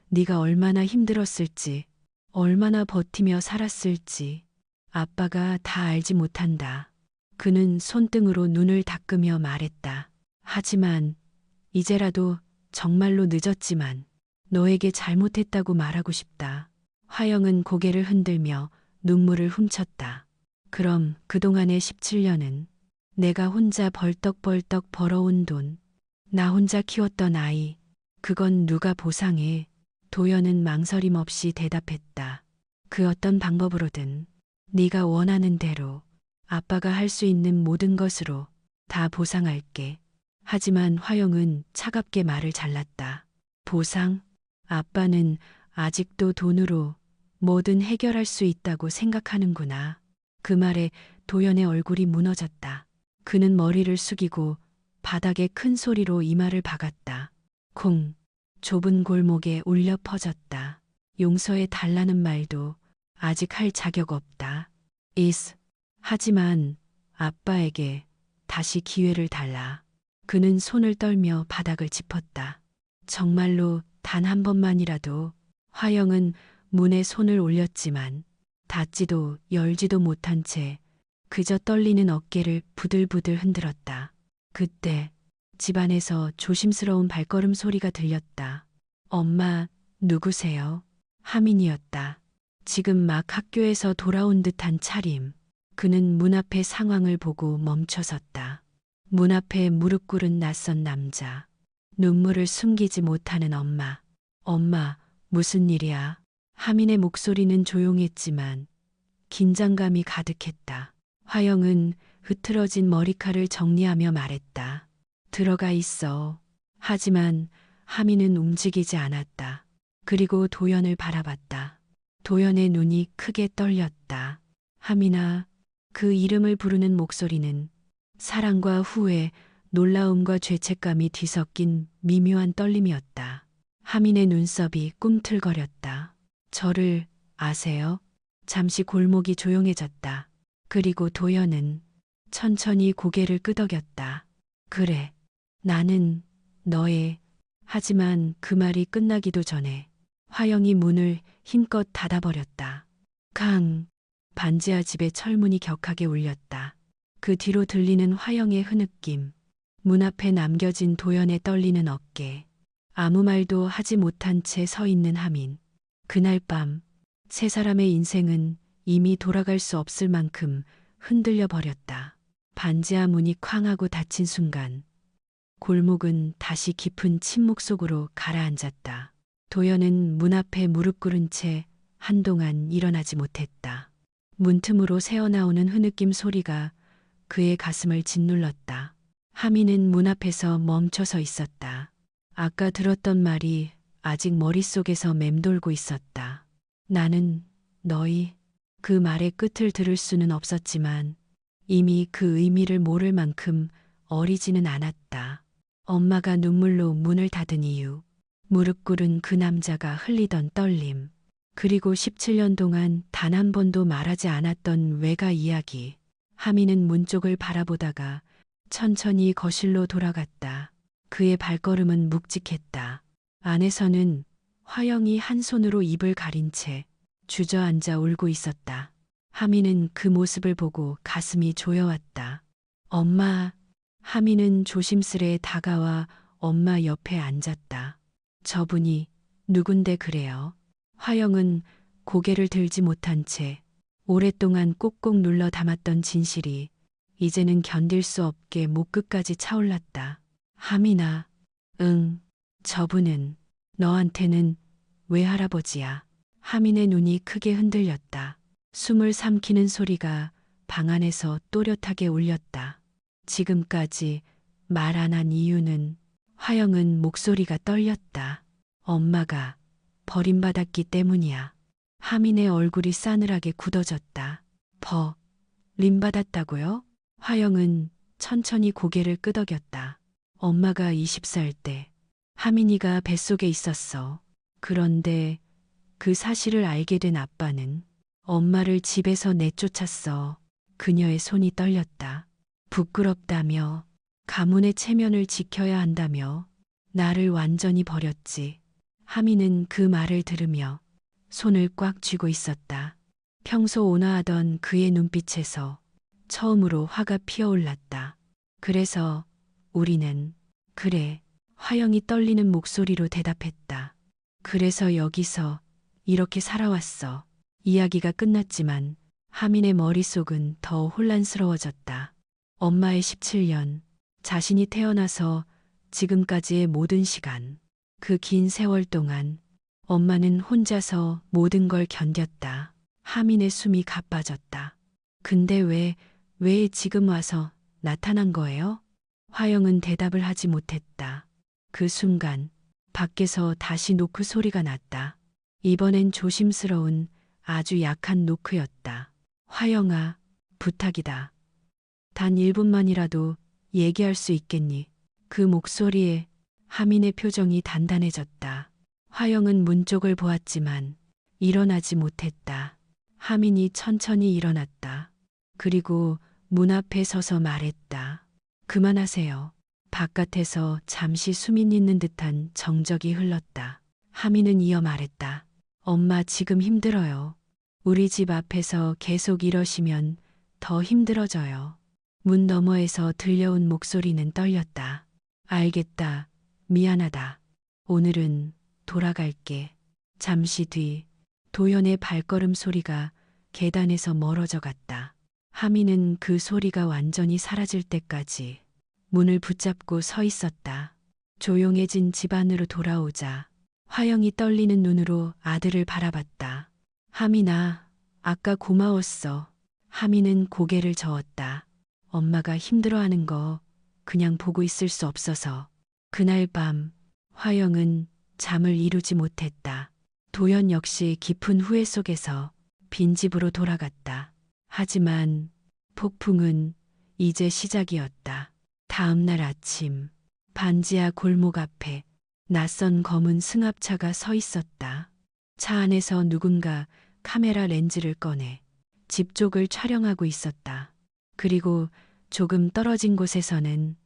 네가 얼마나 힘들었을지, 얼마나 버티며 살았을지 아빠가 다 알지 못한다. 그는 손등으로 눈을 닦으며 말했다. 하지만 이제라도 정말로 늦었지만 너에게 잘못했다고 말하고 싶다. 화영은 고개를 흔들며 눈물을 훔쳤다. 그럼 그동안의 17년은 내가 혼자 벌떡벌떡 벌어온 돈, 나 혼자 키웠던 아이, 그건 누가 보상해? 도연은 망설임 없이 대답했다. 그 어떤 방법으로든 네가 원하는 대로 아빠가 할 수 있는 모든 것으로 다 보상할게. 하지만 화영은 차갑게 말을 잘랐다. 보상? 아빠는 아직도 돈으로 뭐든 해결할 수 있다고 생각하는구나. 그 말에 도연의 얼굴이 무너졌다. 그는 머리를 숙이고 바닥에 큰 소리로 이마를 박았다. 콩. 좁은 골목에 울려 퍼졌다. 용서해 달라는 말도 아직 할 자격 없다. is. 하지만 아빠에게 다시 기회를 달라. 그는 손을 떨며 바닥을 짚었다. 정말로 단 한 번만이라도. 화영은 문에 손을 올렸지만 닫지도 열지도 못한 채 그저 떨리는 어깨를 부들부들 흔들었다. 그때 집안에서 조심스러운 발걸음 소리가 들렸다. 엄마, 누구세요? 하민이었다. 지금 막 학교에서 돌아온 듯한 차림. 그는 문 앞의 상황을 보고 멈춰섰다. 문 앞에 무릎 꿇은 낯선 남자. 눈물을 숨기지 못하는 엄마. 엄마, 무슨 일이야? 하민의 목소리는 조용했지만 긴장감이 가득했다. 화영은 흐트러진 머리칼을 정리하며 말했다. 들어가 있어. 하지만 하민은 움직이지 않았다. 그리고 도연을 바라봤다. 도연의 눈이 크게 떨렸다. 하민아. 그 이름을 부르는 목소리는 사랑과 후회, 놀라움과 죄책감이 뒤섞인 미묘한 떨림이었다. 하민의 눈썹이 꿈틀거렸다. 저를 아세요? 잠시 골목이 조용해졌다. 그리고 도연은 천천히 고개를 끄덕였다. 그래, 나는 너의. 하지만 그 말이 끝나기도 전에 화영이 문을 힘껏 닫아버렸다. 강. 반지하 집의 철문이 격하게 울렸다. 그 뒤로 들리는 화영의 흐느낌, 문 앞에 남겨진 도연의 떨리는 어깨, 아무 말도 하지 못한 채 서 있는 하민. 그날 밤 세 사람의 인생은 이미 돌아갈 수 없을 만큼 흔들려 버렸다. 반지하 문이 쾅 하고 닫힌 순간 골목은 다시 깊은 침묵 속으로 가라앉았다. 도연은 문 앞에 무릎 꿇은 채 한동안 일어나지 못했다. 문틈으로 새어나오는 흐느낌 소리가 그의 가슴을 짓눌렀다. 하민은 문 앞에서 멈춰서 있었다. 아까 들었던 말이 아직 머릿속에서 맴돌고 있었다. 나는 너희. 그 말의 끝을 들을 수는 없었지만 이미 그 의미를 모를 만큼 어리지는 않았다. 엄마가 눈물로 문을 닫은 이유, 무릎 꿇은 그 남자가 흘리던 떨림, 그리고 17년 동안 단 한 번도 말하지 않았던 외가 이야기. 하민은 문 쪽을 바라보다가 천천히 거실로 돌아갔다. 그의 발걸음은 묵직했다. 안에서는 화영이 한 손으로 입을 가린 채 주저앉아 울고 있었다. 하민은 그 모습을 보고 가슴이 조여왔다. 엄마. 하민은 조심스레 다가와 엄마 옆에 앉았다. 저분이 누군데 그래요? 화영은 고개를 들지 못한 채 오랫동안 꼭꼭 눌러 담았던 진실이 이제는 견딜 수 없게 목 끝까지 차올랐다. 하민아. 응. 저분은 너한테는 외할아버지야. 하민의 눈이 크게 흔들렸다. 숨을 삼키는 소리가 방 안에서 또렷하게 울렸다. 지금까지 말 안 한 이유는. 화영은 목소리가 떨렸다. 엄마가 버림받았기 때문이야. 하민의 얼굴이 싸늘하게 굳어졌다. 버림받았다고요? 화영은 천천히 고개를 끄덕였다. 엄마가 20살 때 하민이가 뱃속에 있었어. 그런데 그 사실을 알게 된 아빠는 엄마를 집에서 내쫓았어. 그녀의 손이 떨렸다. 부끄럽다며, 가문의 체면을 지켜야 한다며 나를 완전히 버렸지. 하민은 그 말을 들으며 손을 꽉 쥐고 있었다. 평소 온화하던 그의 눈빛에서 처음으로 화가 피어올랐다. 그래서 우리는. 그래. 화영이 떨리는 목소리로 대답했다. 그래서 여기서 이렇게 살아왔어. 이야기가 끝났지만 하민의 머릿속은 더 혼란스러워졌다. 엄마의 17년, 자신이 태어나서 지금까지의 모든 시간, 그 긴 세월 동안 엄마는 혼자서 모든 걸 견뎠다. 하민의 숨이 가빠졌다. 근데 왜 지금 와서 나타난 거예요? 화영은 대답을 하지 못했다. 그 순간 밖에서 다시 노크 소리가 났다. 이번엔 조심스러운 아주 약한 노크였다. 화영아, 부탁이다. 단 1분만이라도 얘기할 수 있겠니? 그 목소리에 하민의 표정이 단단해졌다. 화영은 문 쪽을 보았지만 일어나지 못했다. 하민이 천천히 일어났다. 그리고 문 앞에 서서 말했다. 그만하세요. 바깥에서 잠시 숨이 잇는 듯한 정적이 흘렀다. 하민은 이어 말했다. 엄마 지금 힘들어요. 우리 집 앞에서 계속 이러시면 더 힘들어져요. 문 너머에서 들려온 목소리는 떨렸다. 알겠다. 미안하다. 오늘은 돌아갈게. 잠시 뒤 도연의 발걸음 소리가 계단에서 멀어져 갔다. 하민은 그 소리가 완전히 사라질 때까지 문을 붙잡고 서 있었다. 조용해진 집 안으로 돌아오자 화영이 떨리는 눈으로 아들을 바라봤다. 하민아, 아까 고마웠어. 하민은 고개를 저었다. 엄마가 힘들어하는 거 그냥 보고 있을 수 없어서. 그날 밤 화영은 잠을 이루지 못했다. 도연 역시 깊은 후회 속에서 빈집으로 돌아갔다. 하지만 폭풍은 이제 시작이었다. 다음 날 아침 반지하 골목 앞에 낯선 검은 승합차가 서 있었다. 차 안에서 누군가 카메라 렌즈를 꺼내 집 쪽을 촬영하고 있었다. 그리고 조금 떨어진 곳에서는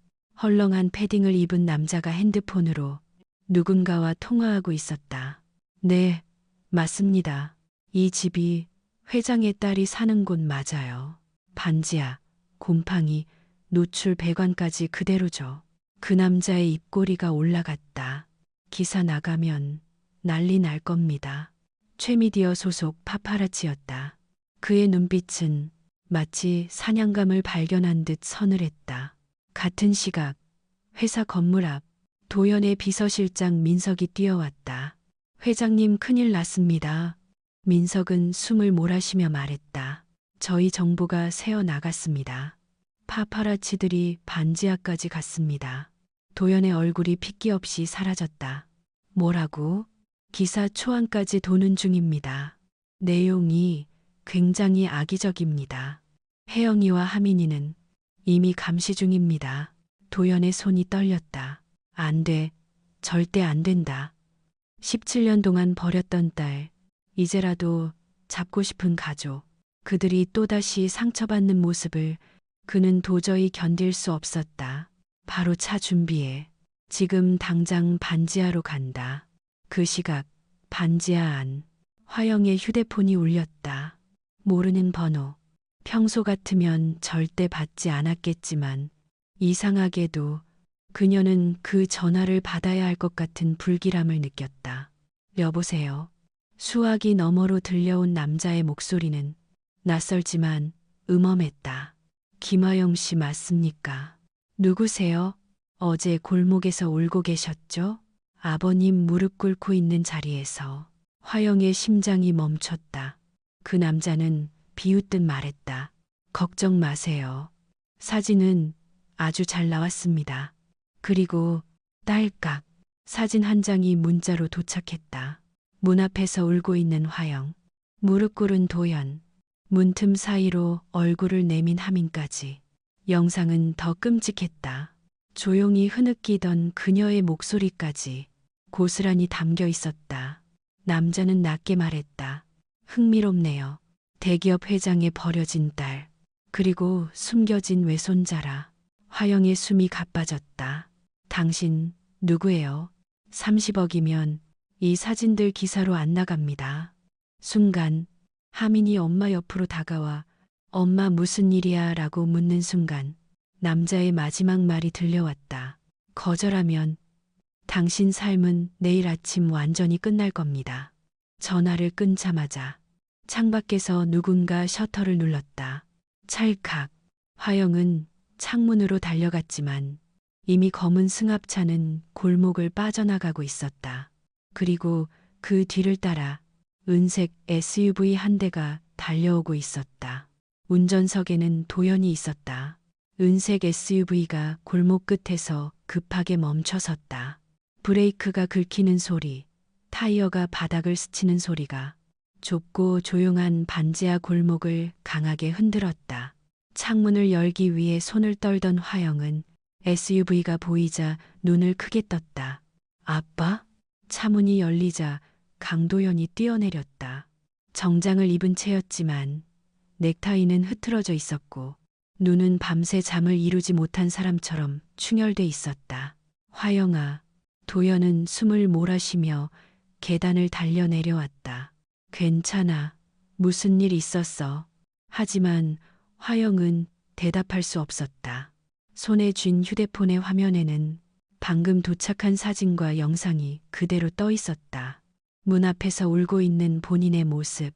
헐렁한 패딩을 입은 남자가 핸드폰으로 누군가와 통화하고 있었다. 네, 맞습니다. 이 집이 회장의 딸이 사는 곳 맞아요. 반지하, 곰팡이, 노출 배관까지 그대로죠. 그 남자의 입꼬리가 올라갔다. 기사 나가면 난리 날 겁니다. 최미디어 소속 파파라치였다. 그의 눈빛은 마치 사냥감을 발견한 듯 서늘했다. 같은 시각 회사 건물 앞 도연의 비서실장 민석이 뛰어왔다. 회장님 큰일 났습니다. 민석은 숨을 몰아쉬며 말했다. 저희 정보가 새어 나갔습니다. 파파라치들이 반지하까지 갔습니다. 도연의 얼굴이 핏기 없이 사라졌다. 뭐라고? 기사 초안까지 도는 중입니다. 내용이 굉장히 악의적입니다. 혜영이와 하민이는 이미 감시 중입니다. 도연의 손이 떨렸다. 안 돼. 절대 안 된다. 17년 동안 버렸던 딸, 이제라도 잡고 싶은 가족, 그들이 또다시 상처받는 모습을 그는 도저히 견딜 수 없었다. 바로 차 준비해. 지금 당장 반지하로 간다. 그 시각 반지하 안 화영의 휴대폰이 울렸다. 모르는 번호. 평소 같으면 절대 받지 않았겠지만 이상하게도 그녀는 그 전화를 받아야 할 것 같은 불길함을 느꼈다. 여보세요. 수화기 너머로 들려온 남자의 목소리는 낯설지만 음험했다. 김화영 씨 맞습니까? 누구세요? 어제 골목에서 울고 계셨죠? 아버님 무릎 꿇고 있는 자리에서 화영의 심장이 멈췄다. 그 남자는 비웃듯 말했다. 걱정 마세요. 사진은 아주 잘 나왔습니다. 그리고 딸깍 사진 한 장이 문자로 도착했다. 문 앞에서 울고 있는 화영, 무릎 꿇은 도연, 문틈 사이로 얼굴을 내민 하민까지. 영상은 더 끔찍했다. 조용히 흐느끼던 그녀의 목소리까지 고스란히 담겨 있었다. 남자는 낮게 말했다. 흥미롭네요. 대기업 회장의 버려진 딸, 그리고 숨겨진 외손자라. 화영의 숨이 가빠졌다. 당신 누구예요? 30억이면 이 사진들 기사로 안 나갑니다. 순간 하민이 엄마 옆으로 다가와 엄마 무슨 일이야 라고 묻는 순간 남자의 마지막 말이 들려왔다. 거절하면 당신 삶은 내일 아침 완전히 끝날 겁니다. 전화를 끊자마자 창밖에서 누군가 셔터를 눌렀다. 찰칵. 화영은 창문으로 달려갔지만 이미 검은 승합차는 골목을 빠져나가고 있었다. 그리고 그 뒤를 따라 은색 SUV 한 대가 달려오고 있었다. 운전석에는 도연이 있었다. 은색 SUV가 골목 끝에서 급하게 멈춰섰다. 브레이크가 긁히는 소리, 타이어가 바닥을 스치는 소리가 좁고 조용한 반지하 골목을 강하게 흔들었다. 창문을 열기 위해 손을 떨던 화영은 SUV가 보이자 눈을 크게 떴다. 아빠? 차문이 열리자 강도연이 뛰어내렸다. 정장을 입은 채였지만 넥타이는 흐트러져 있었고 눈은 밤새 잠을 이루지 못한 사람처럼 충혈돼 있었다. 화영아, 도연은 숨을 몰아쉬며 계단을 달려 내려왔다. 괜찮아. 무슨 일 있었어? 하지만 화영은 대답할 수 없었다. 손에 쥔 휴대폰의 화면에는 방금 도착한 사진과 영상이 그대로 떠 있었다. 문 앞에서 울고 있는 본인의 모습,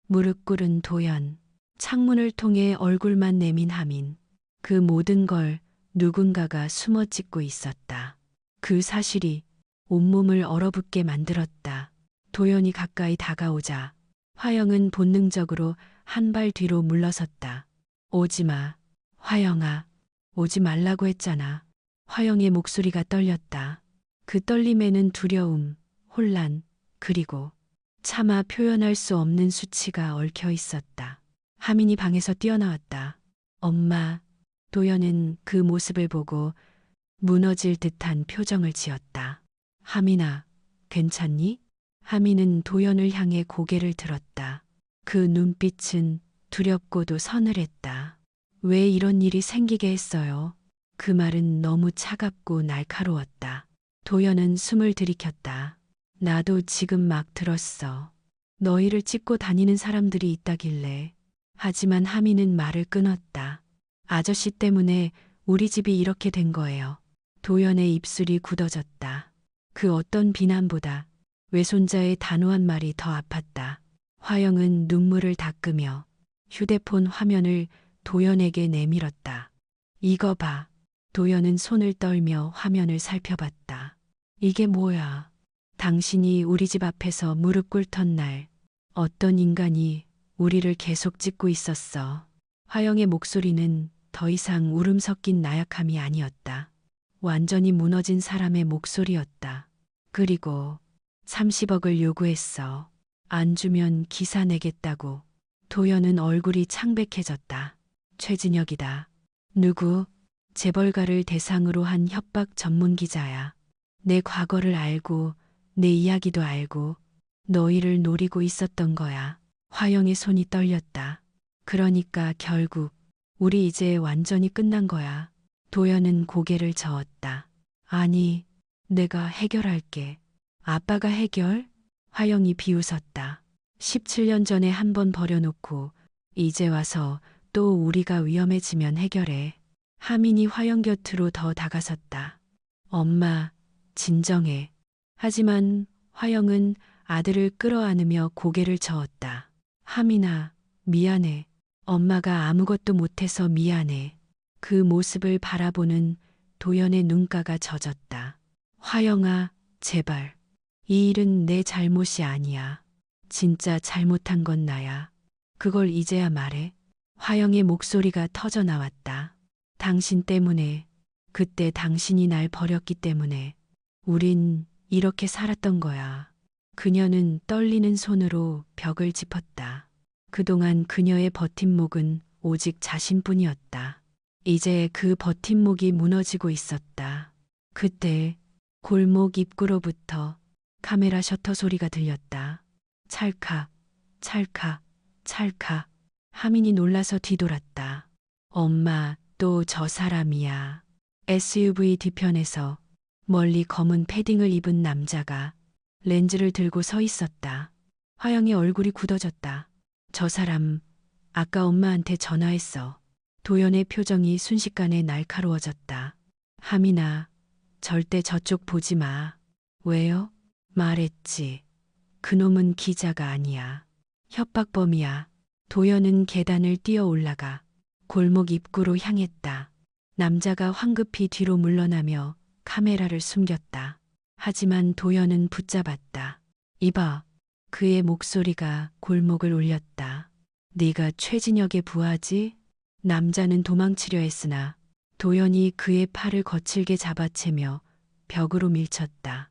무릎 꿇은 도연, 창문을 통해 얼굴만 내민 하민. 그 모든 걸 누군가가 숨어 찍고 있었다. 그 사실이 온몸을 얼어붙게 만들었다. 도연이 가까이 다가오자 화영은 본능적으로 한 발 뒤로 물러섰다. 오지 마. 화영아, 오지 말라고 했잖아. 화영의 목소리가 떨렸다. 그 떨림에는 두려움, 혼란, 그리고 차마 표현할 수 없는 수치가 얽혀 있었다. 하민이 방에서 뛰어나왔다. 엄마. 도연은 그 모습을 보고 무너질 듯한 표정을 지었다. 하민아, 괜찮니? 하민은 도연을 향해 고개를 들었다. 그 눈빛은 두렵고도 서늘했다. 왜 이런 일이 생기게 했어요? 그 말은 너무 차갑고 날카로웠다. 도연은 숨을 들이켰다. 나도 지금 막 들었어. 너희를 찍고 다니는 사람들이 있다길래. 하지만 하미는 말을 끊었다. 아저씨 때문에 우리 집이 이렇게 된 거예요. 도연의 입술이 굳어졌다. 그 어떤 비난보다 외손자의 단호한 말이 더 아팠다. 화영은 눈물을 닦으며 휴대폰 화면을 도연에게 내밀었다. 이거 봐. 도연은 손을 떨며 화면을 살펴봤다. 이게 뭐야? 당신이 우리 집 앞에서 무릎 꿇던 날 어떤 인간이 우리를 계속 찍고 있었어. 화영의 목소리는 더 이상 울음 섞인 나약함이 아니었다. 완전히 무너진 사람의 목소리였다. 그리고 30억을 요구했어. 안 주면 기사 내겠다고. 도연은 얼굴이 창백해졌다. 최진혁이다. 누구? 재벌가를 대상으로 한 협박 전문 기자야. 내 과거를 알고 내 이야기도 알고 너희를 노리고 있었던 거야. 화영의 손이 떨렸다. 그러니까 결국 우리 이제 완전히 끝난 거야. 도연은 고개를 저었다. 아니, 내가 해결할게. 아빠가 해결? 화영이 비웃었다. 17년 전에 한 번 버려놓고 이제 와서 또 우리가 위험해지면 해결해. 하민이 화영 곁으로 더 다가섰다. 엄마, 진정해. 하지만 화영은 아들을 끌어안으며 고개를 저었다. 하민아, 미안해. 엄마가 아무것도 못해서 미안해. 그 모습을 바라보는 도연의 눈가가 젖었다. 화영아, 제발. 이 일은 내 잘못이 아니야. 진짜 잘못한 건 나야. 그걸 이제야 말해. 화영의 목소리가 터져 나왔다. 당신 때문에, 그때 당신이 날 버렸기 때문에 우린 이렇게 살았던 거야. 그녀는 떨리는 손으로 벽을 짚었다. 그동안 그녀의 버팀목은 오직 자신뿐이었다. 이제 그 버팀목이 무너지고 있었다. 그때 골목 입구로부터 카메라 셔터 소리가 들렸다. 찰칵, 찰칵, 찰칵. 하민이 놀라서 뒤돌았다. 엄마, 또 저 사람이야. SUV 뒤편에서 멀리 검은 패딩을 입은 남자가 렌즈를 들고 서 있었다. 화영의 얼굴이 굳어졌다. 저 사람, 아까 엄마한테 전화했어. 도연의 표정이 순식간에 날카로워졌다. 하민아, 절대 저쪽 보지 마. 왜요? 말했지. 그놈은 기자가 아니야. 협박범이야. 도연은 계단을 뛰어 올라가 골목 입구로 향했다. 남자가 황급히 뒤로 물러나며 카메라를 숨겼다. 하지만 도연은 붙잡았다. 이봐. 그의 목소리가 골목을 울렸다. 네가 최진혁의 부하지? 남자는 도망치려 했으나 도연이 그의 팔을 거칠게 잡아채며 벽으로 밀쳤다.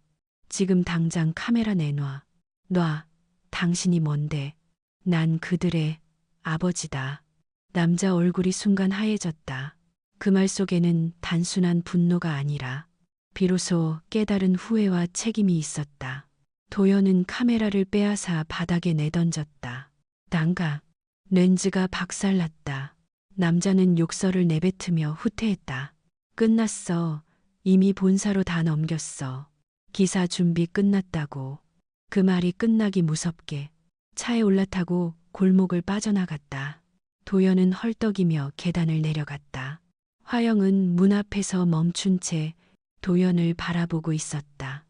지금 당장 카메라 내놔. 놔. 당신이 뭔데? 난 그들의 아버지다. 남자 얼굴이 순간 하얘졌다. 그 말 속에는 단순한 분노가 아니라 비로소 깨달은 후회와 책임이 있었다. 도연은 카메라를 빼앗아 바닥에 내던졌다. 난각, 렌즈가 박살났다. 남자는 욕설을 내뱉으며 후퇴했다. 끝났어. 이미 본사로 다 넘겼어. 기사 준비 끝났다고. 그 말이 끝나기 무섭게 차에 올라타고 골목을 빠져나갔다. 도연은 헐떡이며 계단을 내려갔다. 화영은 문 앞에서 멈춘 채 도연을 바라보고 있었다.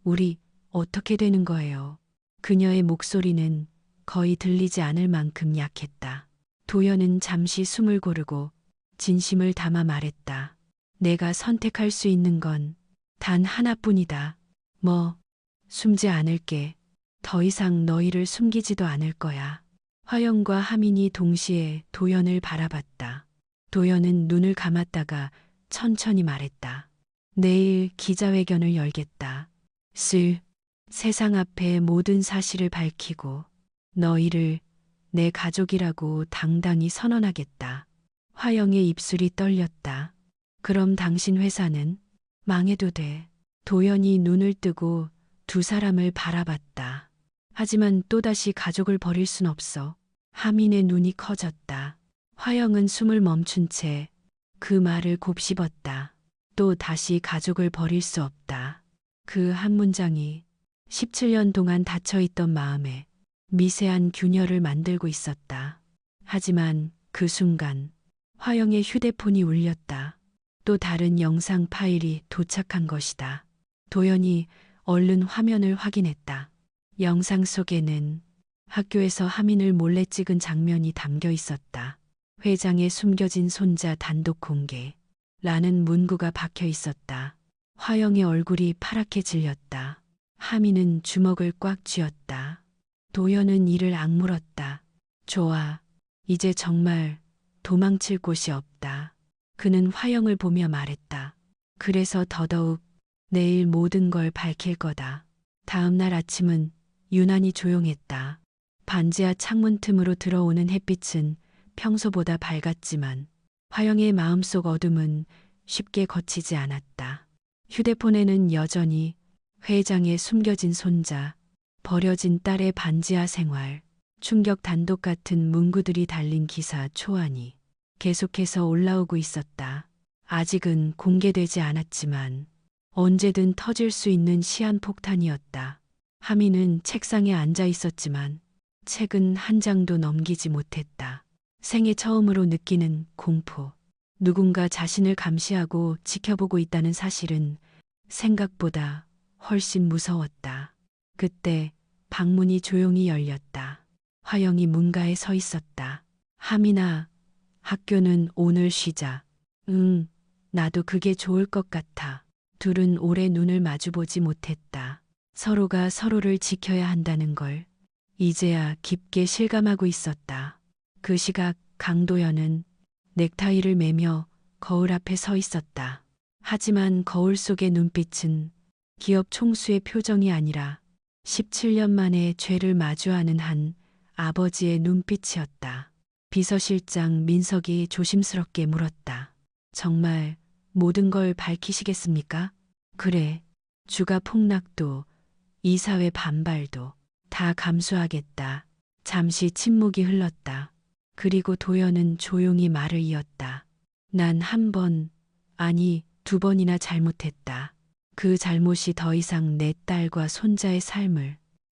우리 어떻게 되는 거예요? 그녀의 목소리는 거의 들리지 않을 만큼 약했다. 도연은 잠시 숨을 고르고 진심을 담아 말했다. 내가 선택할 수 있는 건 단 하나뿐이다. 뭐, 숨지 않을게. 더 이상 너희를 숨기지도 않을 거야. 화영과 하민이 동시에 도연을 바라봤다. 도연은 눈을 감았다가 천천히 말했다. 내일 기자회견을 열겠다. 세상 앞에 모든 사실을 밝히고 너희를 내 가족이라고 당당히 선언하겠다. 화영의 입술이 떨렸다. 그럼 당신 회사는 망해도 돼. 도연이 눈을 뜨고 두 사람을 바라봤다. 하지만 또다시 가족을 버릴 순 없어. 하민의 눈이 커졌다. 화영은 숨을 멈춘 채 그 말을 곱씹었다. 또 다시 가족을 버릴 수 없다. 그 한 문장이 17년 동안 닫혀있던 마음에 미세한 균열을 만들고 있었다. 하지만 그 순간 화영의 휴대폰이 울렸다. 또 다른 영상 파일이 도착한 것이다. 도연이 얼른 화면을 확인했다. 영상 속에는 학교에서 하민을 몰래 찍은 장면이 담겨 있었다. 회장의 숨겨진 손자 단독 공개라는 문구가 박혀 있었다. 화영의 얼굴이 파랗게 질렸다. 하민은 주먹을 꽉 쥐었다. 도연은 이를 악물었다. 좋아. 이제 정말 도망칠 곳이 없다. 그는 화영을 보며 말했다. 그래서 더더욱 내일 모든 걸 밝힐 거다. 다음 날 아침은 유난히 조용했다. 반지하 창문 틈으로 들어오는 햇빛은 평소보다 밝았지만 화영의 마음속 어둠은 쉽게 거치지 않았다. 휴대폰에는 여전히 회장의 숨겨진 손자, 버려진 딸의 반지하 생활, 충격 단독 같은 문구들이 달린 기사 초안이 계속해서 올라오고 있었다. 아직은 공개되지 않았지만 언제든 터질 수 있는 시한폭탄이었다. 하민은 책상에 앉아 있었지만 책은 한 장도 넘기지 못했다. 생애 처음으로 느끼는 공포. 누군가 자신을 감시하고 지켜보고 있다는 사실은 생각보다 훨씬 무서웠다. 그때 방문이 조용히 열렸다. 화영이 문가에 서 있었다. 하민아, 학교는 오늘 쉬자. 응, 나도 그게 좋을 것 같아. 둘은 오래 눈을 마주보지 못했다. 서로가 서로를 지켜야 한다는 걸 이제야 깊게 실감하고 있었다. 그 시각 강도연은 넥타이를 매며 거울 앞에 서 있었다. 하지만 거울 속의 눈빛은 기업 총수의 표정이 아니라 17년 만에 죄를 마주하는 한 아버지의 눈빛이었다. 비서실장 민석이 조심스럽게 물었다. 정말 모든 걸 밝히시겠습니까? 그래. 주가 폭락도 이사회 반발도 다 감수하겠다. 잠시 침묵이 흘렀다. 그리고 도연은 조용히 말을 이었다. 난 한 번, 아니 두 번이나 잘못했다. 그 잘못이 더 이상 내 딸과 손자의 삶을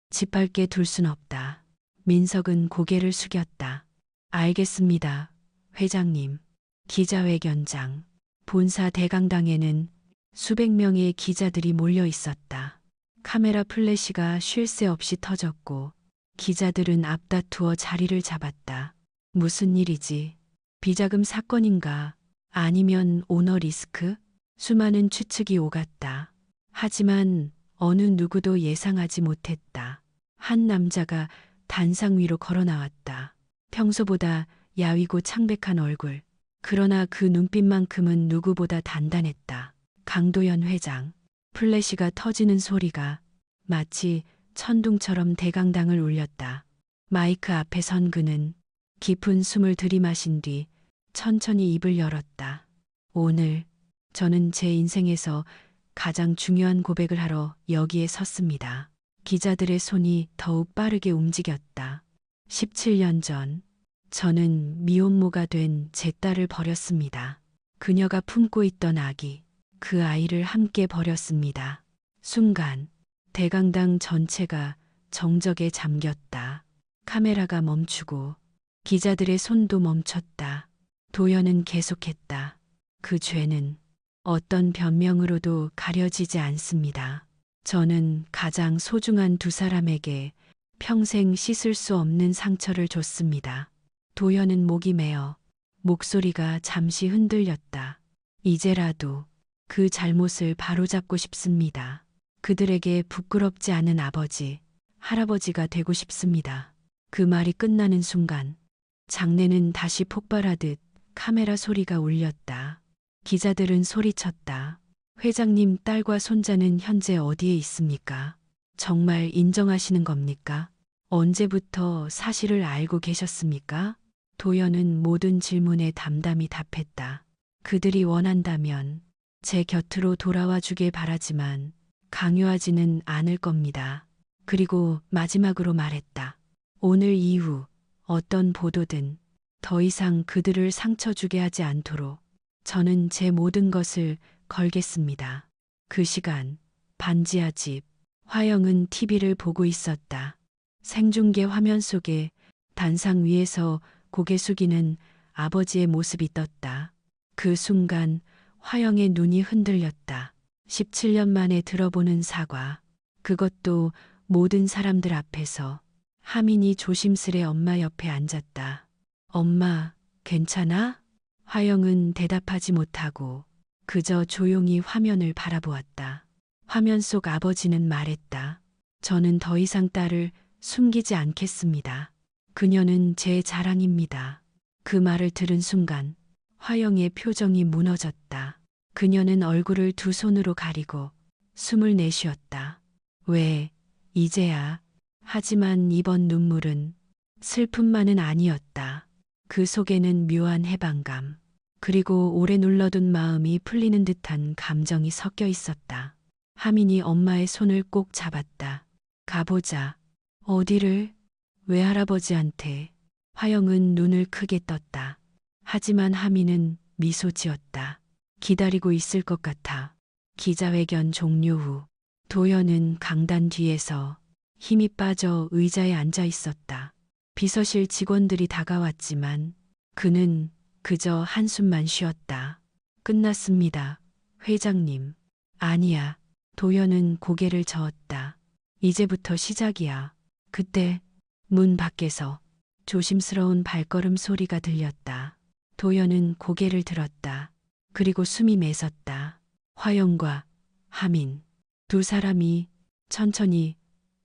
짓밟게 둘 순 없다. 민석은 고개를 숙였다. 알겠습니다, 회장님. 기자회견장. 본사 대강당에는 수백 명의 기자들이 몰려 있었다. 카메라 플래시가 쉴 새 없이 터졌고 기자들은 앞다투어 자리를 잡았다. 무슨 일이지? 비자금 사건인가? 아니면 오너 리스크? 수많은 추측이 오갔다. 하지만 어느 누구도 예상하지 못했다. 한 남자가 단상 위로 걸어 나왔다. 평소보다 야위고 창백한 얼굴. 그러나 그 눈빛만큼은 누구보다 단단했다. 강도연 회장. 플래시가 터지는 소리가 마치 천둥처럼 대강당을 울렸다. 마이크 앞에 선 그는 깊은 숨을 들이마신 뒤 천천히 입을 열었다. 오늘 저는 제 인생에서 가장 중요한 고백을 하러 여기에 섰습니다. 기자들의 손이 더욱 빠르게 움직였다. 17년 전 저는 미혼모가 된 제 딸을 버렸습니다. 그녀가 품고 있던 아기, 그 아이를 함께 버렸습니다. 순간 대강당 전체가 정적에 잠겼다. 카메라가 멈추고 기자들의 손도 멈췄다. 도연은 계속했다. 그 죄는 어떤 변명으로도 가려지지 않습니다. 저는 가장 소중한 두 사람에게 평생 씻을 수 없는 상처를 줬습니다. 도연은 목이 메어 목소리가 잠시 흔들렸다. 이제라도 그 잘못을 바로잡고 싶습니다. 그들에게 부끄럽지 않은 아버지, 할아버지가 되고 싶습니다. 그 말이 끝나는 순간 장내는 다시 폭발하듯 카메라 소리가 울렸다. 기자들은 소리쳤다. 회장님 딸과 손자는 현재 어디에 있습니까? 정말 인정하시는 겁니까? 언제부터 사실을 알고 계셨습니까? 도연은 모든 질문에 담담히 답했다. 그들이 원한다면 제 곁으로 돌아와 주길 바라지만 강요하지는 않을 겁니다. 그리고 마지막으로 말했다. 오늘 이후 어떤 보도든 더 이상 그들을 상처 주게 하지 않도록 저는 제 모든 것을 걸겠습니다. 그 시간 반지하 집. 화영은 TV를 보고 있었다. 생중계 화면 속에 단상 위에서 고개 숙이는 아버지의 모습이 떴다. 그 순간 화영의 눈이 흔들렸다. 17년 만에 들어보는 사과. 그것도 모든 사람들 앞에서. 하민이 조심스레 엄마 옆에 앉았다. 엄마, 괜찮아? 화영은 대답하지 못하고 그저 조용히 화면을 바라보았다. 화면 속 아버지는 말했다. 저는 더 이상 딸을 숨기지 않겠습니다. 그녀는 제 자랑입니다. 그 말을 들은 순간 화영의 표정이 무너졌다. 그녀는 얼굴을 두 손으로 가리고 숨을 내쉬었다. 왜, 이제야. 하지만 이번 눈물은 슬픔만은 아니었다. 그 속에는 묘한 해방감, 그리고 오래 눌러둔 마음이 풀리는 듯한 감정이 섞여 있었다. 하민이 엄마의 손을 꼭 잡았다. 가보자. 어디를? 외할아버지한테. 화영은 눈을 크게 떴다. 하지만 하민은 미소 지었다. 기다리고 있을 것 같아. 기자회견 종료 후 도연은 강단 뒤에서 힘이 빠져 의자에 앉아 있었다. 비서실 직원들이 다가왔지만 그는 그저 한숨만 쉬었다. 끝났습니다. 회장님. 아니야. 도연은 고개를 저었다. 이제부터 시작이야. 그때 문 밖에서 조심스러운 발걸음 소리가 들렸다. 도연은 고개를 들었다. 그리고 숨이 멎었다. 화영과 하민. 두 사람이 천천히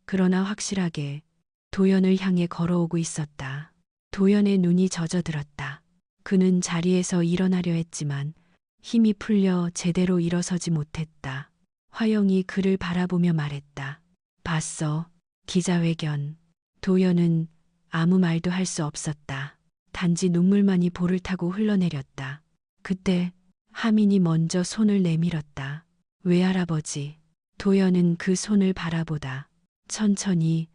그러나 확실하게 도연을 향해 걸어오고 있었다. 도연의 눈이 젖어들었다. 그는 자리에서 일어나려 했지만 힘이 풀려 제대로 일어서지 못했다. 화영이 그를 바라보며 말했다. 봤어. 기자회견. 도연은 아무 말도 할 수 없었다. 단지 눈물만이 볼을 타고 흘러내렸다. 그때 하민이 먼저 손을 내밀었다. 외할아버지. 도연은 그 손을 바라보다 천천히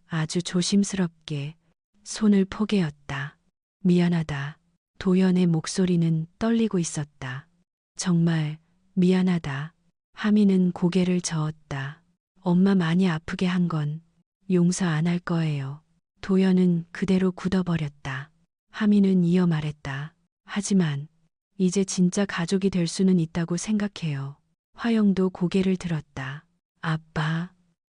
아주 조심스럽게 손을 포개었다. 미안하다. 도연의 목소리는 떨리고 있었다. 정말 미안하다. 하민은 고개를 저었다. 엄마 많이 아프게 한 건 용서 안 할 거예요. 도연은 그대로 굳어버렸다. 하민은 이어 말했다. 하지만 이제 진짜 가족이 될 수는 있다고 생각해요. 화영도 고개를 들었다. 아빠,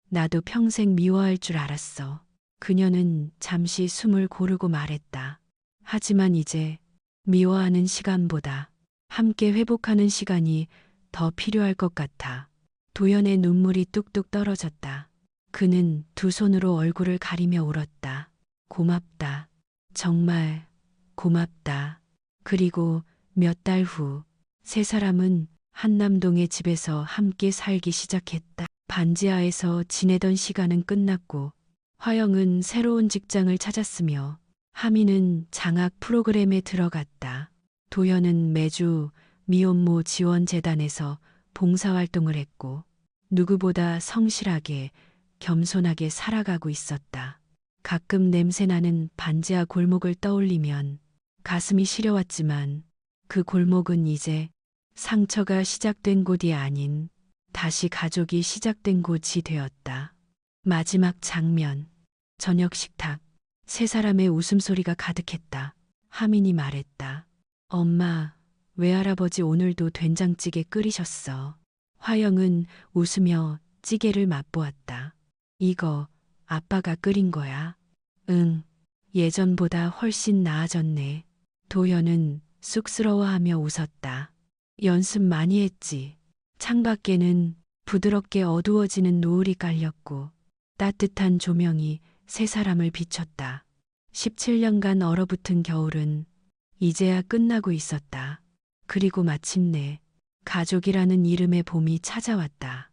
나도 평생 미워할 줄 알았어. 그녀는 잠시 숨을 고르고 말했다. 하지만 이제 미워하는 시간보다 함께 회복하는 시간이 더 필요할 것 같아. 도연의 눈물이 뚝뚝 떨어졌다. 그는 두 손으로 얼굴을 가리며 울었다. 고맙다. 정말 고맙다. 그리고 몇 달 후 세 사람은 한남동의 집에서 함께 살기 시작했다. 반지하에서 지내던 시간은 끝났고 화영은 새로운 직장을 찾았으며 하민은 장학 프로그램에 들어갔다. 도연은 매주 미혼모 지원재단에서 봉사활동을 했고 누구보다 성실하게 겸손하게 살아가고 있었다. 가끔 냄새나는 반지하 골목을 떠올리면 가슴이 시려왔지만 그 골목은 이제 상처가 시작된 곳이 아닌 다시 가족이 시작된 곳이 되었다. 마지막 장면. 저녁 식탁. 세 사람의 웃음소리가 가득했다. 하민이 말했다. 엄마, 외할아버지 오늘도 된장찌개 끓이셨어. 화영은 웃으며 찌개를 맛보았다. 이거 아빠가 끓인 거야? 응, 예전보다 훨씬 나아졌네. 도연은 쑥스러워하며 웃었다. 연습 많이 했지. 창밖에는 부드럽게 어두워지는 노을이 깔렸고 따뜻한 조명이 세 사람을 비췄다. 17년간 얼어붙은 겨울은 이제야 끝나고 있었다. 그리고 마침내 가족이라는 이름의 봄이 찾아왔다.